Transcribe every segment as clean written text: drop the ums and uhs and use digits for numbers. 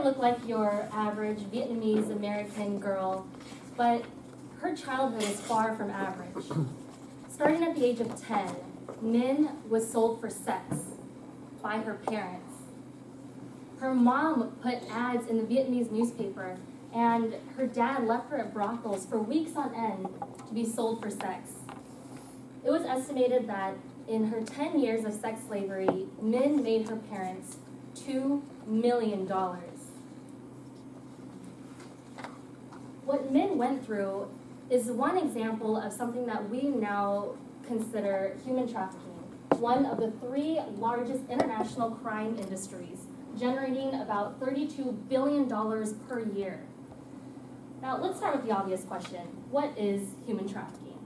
might look like your average Vietnamese American girl, but her childhood is far from average. Starting at the age of 10, Min was sold for sex by her parents. Her mom put ads in the Vietnamese newspaper, and her dad left her at brothels for weeks on end to be sold for sex. It was estimated that in her 10 years of sex slavery, Min made her parents $2 million. What Min went through is one example of something that we now consider human trafficking, one of the 3 largest international crime industries, generating about $32 billion per year. Now, let's start with the obvious question. What is human trafficking?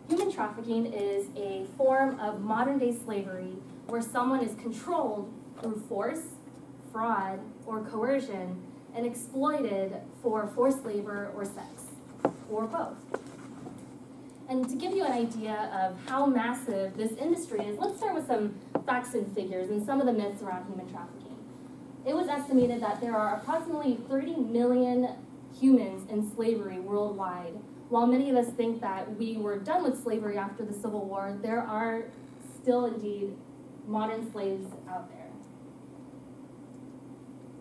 Human trafficking is a form of modern-day slavery where someone is controlled through force, fraud, or coercion and exploited for forced labor or sex, or both. And to give you an idea of how massive this industry is, let's start with some facts and figures and some of the myths around human trafficking. It was estimated that there are approximately 30 million humans in slavery worldwide. While many of us think that we were done with slavery after the Civil War, there are still indeed modern slaves out there.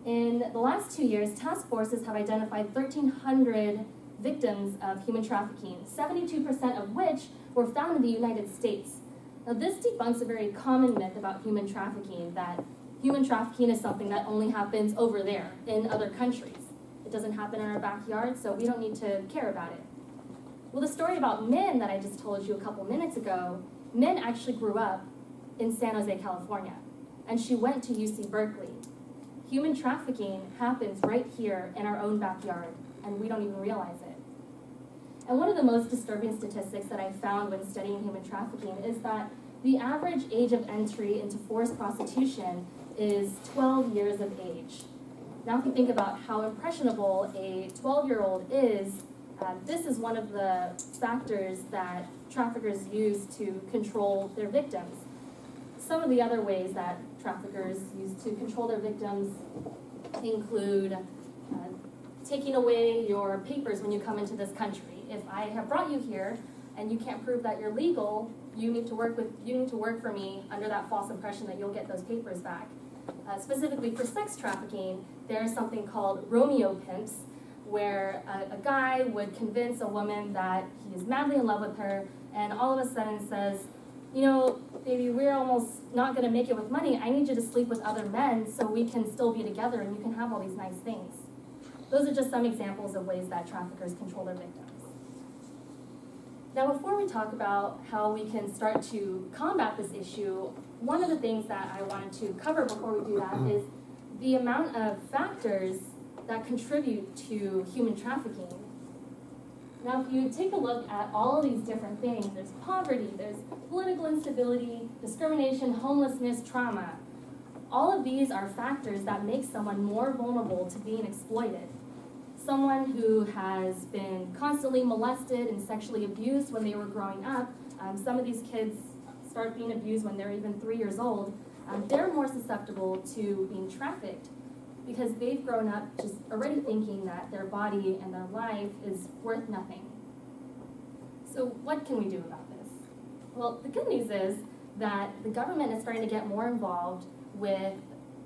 In the last 2 years, task forces have identified 1,300 victims of human trafficking, 72% of which were found in the United States. Now, this debunks a very common myth about human trafficking, that human trafficking is something that only happens over there in other countries. It doesn't happen in our backyard, so we don't need to care about it. Well, the story about Min that I just told you a couple minutes ago, Min actually grew up in San Jose, California, and she went to UC Berkeley. Human trafficking happens right here in our own backyard, and we don't even realize it. And one of the most disturbing statistics that I found when studying human trafficking is that the average age of entry into forced prostitution is 12 years of age. Now, if you think about how impressionable a 12-year-old is, this is one of the factors that traffickers use to control their victims. Some of the other ways that traffickers use to control their victims include taking away your papers when you come into this country. If I have brought you here and you can't prove that you're legal, you need to work for me under that false impression that you'll get those papers back. Specifically for sex trafficking, there's something called Romeo pimps, where a guy would convince a woman that he is madly in love with her, and all of a sudden says, you know, baby, we're almost not going to make it with money. I need you to sleep with other men so we can still be together and you can have all these nice things. Those are just some examples of ways that traffickers control their victims. Now, before we talk about how we can start to combat this issue, one of the things that I wanted to cover before we do that is the amount of factors that contribute to human trafficking. Now, if you take a look at all of these different things, there's poverty, there's political instability, discrimination, homelessness, trauma. All of these are factors that make someone more vulnerable to being exploited. Someone who has been constantly molested and sexually abused when they were growing up, some of these kids start being abused when they're even 3 years old, they're more susceptible to being trafficked because they've grown up just already thinking that their body and their life is worth nothing. So what can we do about this? Well, the good news is that the government is starting to get more involved with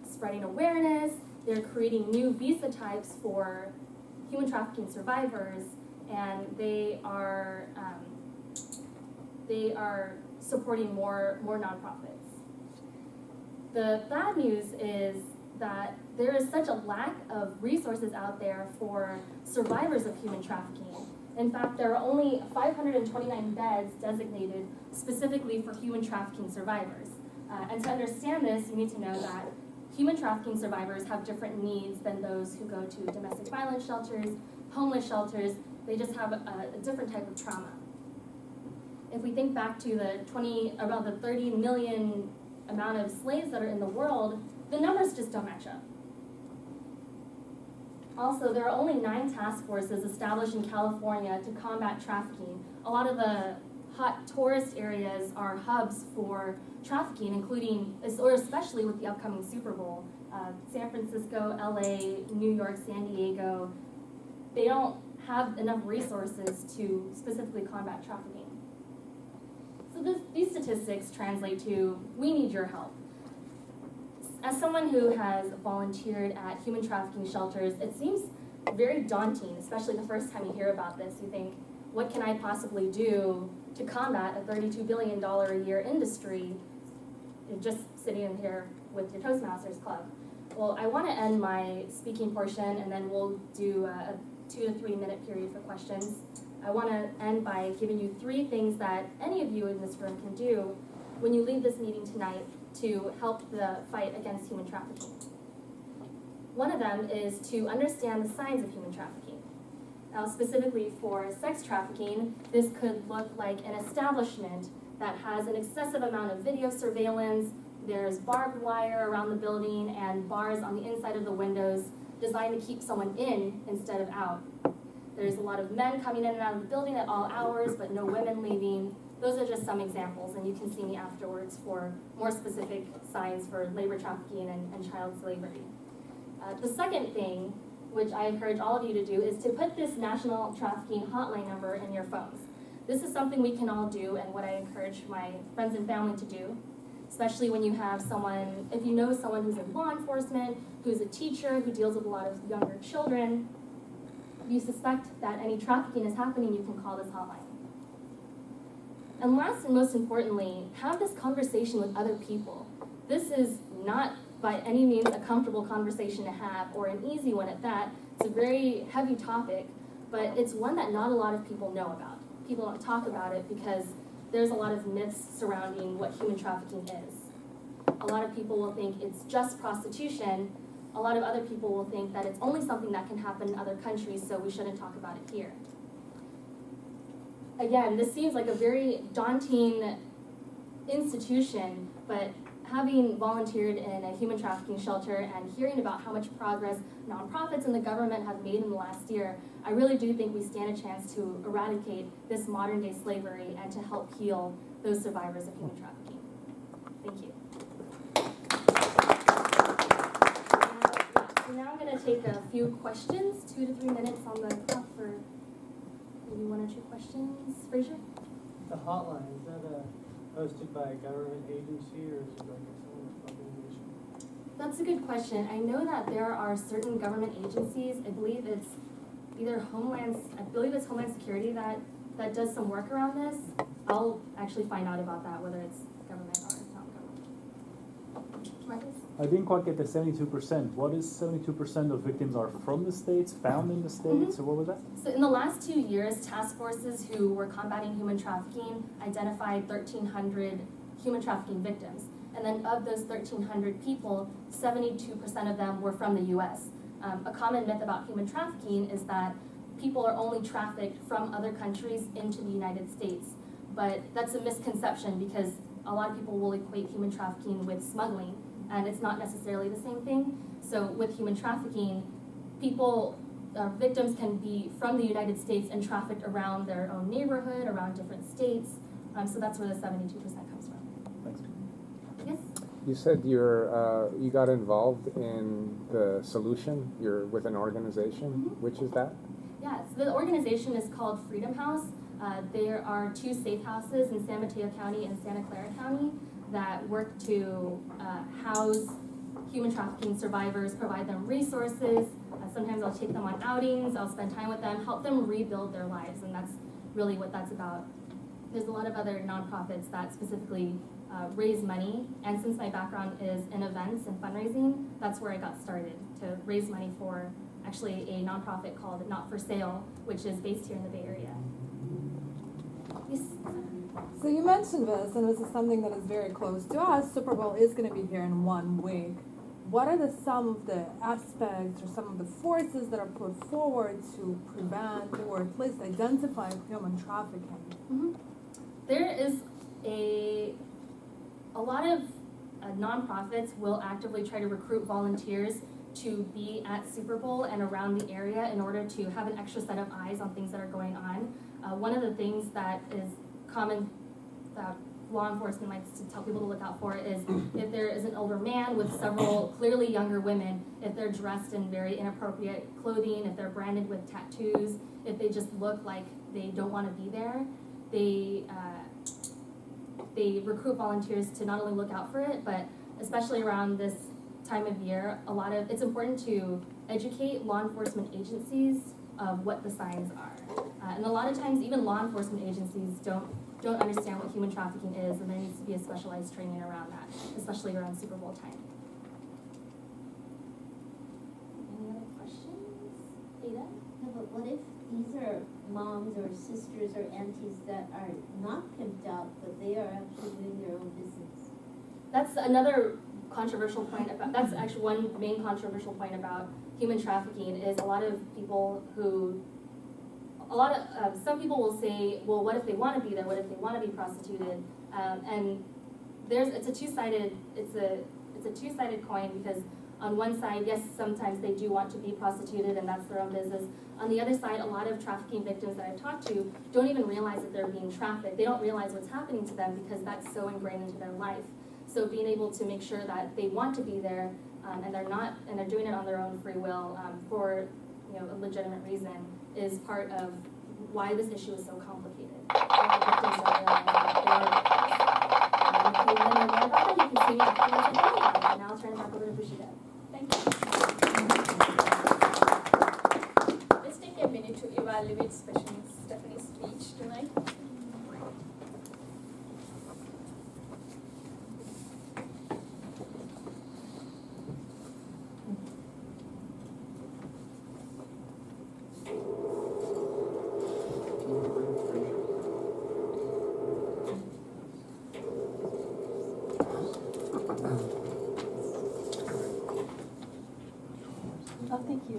spreading awareness. They're creating new visa types for human trafficking survivors, and they are supporting more nonprofits. The bad news is that there is such a lack of resources out there for survivors of human trafficking. In fact, there are only 529 beds designated specifically for human trafficking survivors. And to understand this, you need to know that human trafficking survivors have different needs than those who go to domestic violence shelters, homeless shelters. They just have a different type of trauma. If we think back to around the 30 million amount of slaves that are in the world, the numbers just don't match up. Also, there are only 9 task forces established in California to combat trafficking. A lot of the hot tourist areas are hubs for trafficking, including, or especially with the upcoming Super Bowl. San Francisco, LA, New York, San Diego, they don't have enough resources to specifically combat trafficking. So these statistics translate to, we need your help. As someone who has volunteered at human trafficking shelters, it seems very daunting, especially the first time you hear about this. You think, what can I possibly do to combat a $32 billion a year industry just sitting in here with your Toastmasters club? Well, I want to end my speaking portion, and then we'll do a 2 to 3 minute period for questions. I want to end by giving you 3 things that any of you in this room can do when you leave this meeting tonight to help the fight against human trafficking. One of them is to understand the signs of human trafficking. Now, specifically for sex trafficking, this could look like an establishment that has an excessive amount of video surveillance. There's barbed wire around the building and bars on the inside of the windows designed to keep someone in instead of out. There's a lot of men coming in and out of the building at all hours, but no women leaving. Those are just some examples, and you can see me afterwards for more specific signs for labor trafficking and child slavery. The second thing, which I encourage all of you to do, is to put this national trafficking hotline number in your phones. This is something we can all do, and what I encourage my friends and family to do, especially when you have someone, if you know someone who's in law enforcement, who's a teacher, who deals with a lot of younger children. If you suspect that any trafficking is happening, you can call this hotline. And last and most importantly, have this conversation with other people. This is not by any means a comfortable conversation to have, or an easy one at that. It's a very heavy topic, but it's one that not a lot of people know about. People don't talk about it because there's a lot of myths surrounding what human trafficking is. A lot of people will think it's just prostitution. A lot of other people will think that it's only something that can happen in other countries, so we shouldn't talk about it here. Again, this seems like a very daunting institution, but having volunteered in a human trafficking shelter and hearing about how much progress nonprofits and the government have made in the last year, I really do think we stand a chance to eradicate this modern day slavery and to help heal those survivors of human trafficking. Thank you. So now I'm going to take a few questions, 2 to 3 minutes on the clock for maybe 1 or 2 questions. Fraser? The hotline, is that hosted by a government agency, or is it like its own organization? That's a good question. I know that there are certain government agencies, I believe it's Homeland Security that does some work around this. I'll actually find out about that, whether it's government or not government. Marcus? I didn't quite get the 72%. What is 72% of victims are from the States, found in the States, or what was that? So in the last 2 years, task forces who were combating human trafficking identified 1,300 human trafficking victims. And then of those 1,300 people, 72% of them were from the U.S. A common myth about human trafficking is that people are only trafficked from other countries into the United States. But that's a misconception because a lot of people will equate human trafficking with smuggling, and it's not necessarily the same thing. So with human trafficking, victims can be from the United States and trafficked around their own neighborhood, around different states. So that's where the 72% comes from. Thanks. Yes? You said you got involved in the solution. You're with an organization. Mm-hmm. Which is that? Yeah, so the organization is called Freedom House. There are 2 safe houses in San Mateo County and Santa Clara County that work to house human trafficking survivors, provide them resources. Sometimes I'll take them on outings, I'll spend time with them, help them rebuild their lives, and that's really what that's about. There's a lot of other nonprofits that specifically raise money, and since my background is in events and fundraising, that's where I got started, to raise money for actually a nonprofit called Not For Sale, which is based here in the Bay Area. Yes? So you mentioned this, and this is something that is very close to us. Super Bowl is going to be here in 1 week. What are some of the aspects or some of the forces that are put forward to prevent or at least identify human trafficking? Mm-hmm. There is a lot of nonprofits will actively try to recruit volunteers to be at Super Bowl and around the area in order to have an extra set of eyes on things that are going on. One of the things that is common law enforcement likes to tell people to look out for is if there is an older man with several clearly younger women, if they're dressed in very inappropriate clothing, if they're branded with tattoos, if they just look like they don't want to be there, they recruit volunteers to not only look out for it, but especially around this time of year, it's important to educate law enforcement agencies of what the signs are. And a lot of times, even law enforcement agencies don't understand what human trafficking is, and there needs to be a specialized training around that, especially around Super Bowl time. Any other questions? Ada? No, but what if these are moms or sisters or aunties that are not pimped out, but they are actually doing their own business? That's another controversial point about, that's actually one main controversial point about human trafficking is a lot of people who, some people will say, well, what if they want to be there? What if they want to be prostituted? And it's a two-sided coin, because on one side, yes, sometimes they do want to be prostituted and that's their own business. On the other side, a lot of trafficking victims that I've talked to don't even realize that they're being trafficked. They don't realize what's happening to them because that's so ingrained into their life. So being able to make sure that they want to be there and they're doing it on their own free will for a legitimate reason is part of why this issue is so complicated. Victims don't realize that they are. When they're more about it, you can see me afterwards and tell about it. And now I'll turn it back over to Bushida. Thank you. Let's take a minute to evaluate Stephanie's speech tonight. Oh, thank you.